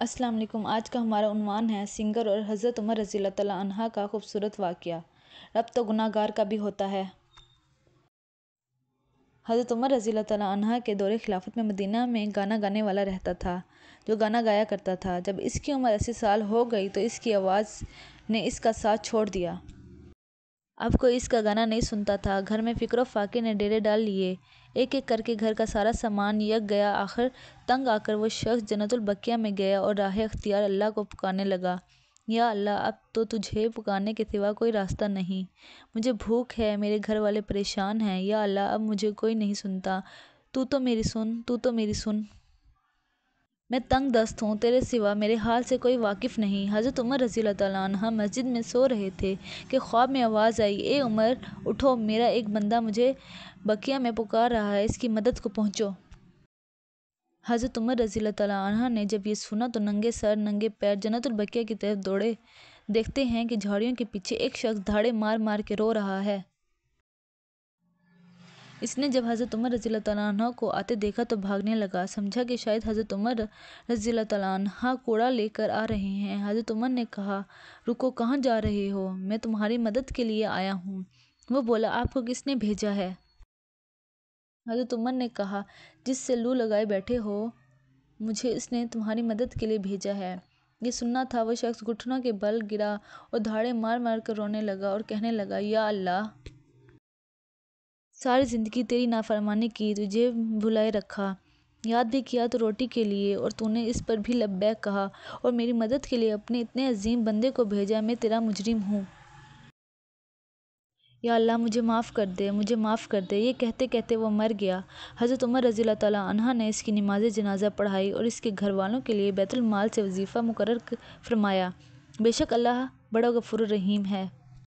السلام علیکم۔ آج کا ہمارا عنوان ہے سنگر اور حضرت عمر رضی اللہ تعالیٰ عنہ کا خوبصورت واقعہ۔ رب تو گناہ گار کا بھی ہوتا ہے۔ حضرت عمر رضی اللہ تعالیٰ عنہ کے دور خلافت میں مدینہ میں گانا گانے والا رہتا تھا جو گانا گایا کرتا تھا۔ جب اس کی عمر 80 سال ہو گئی تو اس کی آواز نے اس کا ساتھ چھوڑ دیا۔ اب کوئی اس کا گانا نہیں سنتا تھا۔ گھر میں فقر و فاقے نے ڈیرے ڈال لیے۔ ایک ایک کر کے گھر کا سارا سامان یک گیا۔ آخر تنگ آ کر وہ شخص جنت البقیع میں گیا اور راہ اختیار اللہ کو پکارنے لگا، یا اللہ، اب تو تجھے پکارنے کے سوا کوئی راستہ نہیں۔ مجھے بھوک ہے، میرے گھر والے پریشان ہیں، یا اللہ، اب مجھے کوئی نہیں سنتا۔ تو تو میری سن۔ میں تنگ دست ہوں، تیرے سوا میرے حال سے کوئی واقف نہیں۔ حضرت عمر رضی اللہ تعالیٰ عنہ مسجد میں سو رہے تھے کہ خواب میں آواز آئی، اے عمر، اٹھو، میرا ایک بندہ مجھے بقیع میں پکار رہا ہے، اس کی مدد کو پہنچو۔ حضرت عمر رضی اللہ تعالیٰ عنہ نے جب یہ سنا تو ننگے سر ننگے پیر جنت البقیع کی طرف دوڑے۔ دیکھتے ہیں کہ جھاڑیوں کے پیچھے ایک شخص دھاڑے مار مار کے رو رہا ہے۔ اس نے جب حضرت عمر رضی اللہ تعالیٰ عنہ کو آتے دیکھا تو بھاگنے لگا۔ سمجھا کہ شاید حضرت عمر رضی اللہ تعالیٰ عنہ کوڑا لے کر آ رہے ہیں۔ حضرت عمر نے کہا، رکو، کہاں جا رہے ہو؟ میں تمہاری مدد کے لیے آیا ہوں۔ وہ بولا، آپ کو کس نے بھیجا ہے؟ حضرت عمر نے کہا، جس سے لو لگائے بیٹھے ہو، مجھے اس نے تمہاری مدد کے لیے بھیجا ہے۔ یہ سننا تھا، وہ شخص گھٹنوں کے بل گرا اور دھاڑے مار مار کر رونے لگا اور کہنے لگا، یا اللہ، ساری زندگی تیری نافرمانی کی، تجھے بھلائے رکھا، یاد بھی کیا تو روٹی کے لیے، اور تو نے اس پر بھی لبیک کہا اور میری مدد کے لیے اپنے اتنے عظیم بندے کو بھیجا۔ میں تیرا مجرم ہوں۔ یا اللہ، مجھے معاف کر دے، مجھے معاف کر دے۔ یہ کہتے کہتے وہ مر گیا۔ حضرت عمر رضی اللہ تعالیٰ عنہ نے اس کی نماز جنازہ پڑھائی اور اس کے گھر والوں کے لیے بیت المال سے وظیفہ مقرر فرمایا۔ بے شک اللہ بڑا غفور الرحیم ہے۔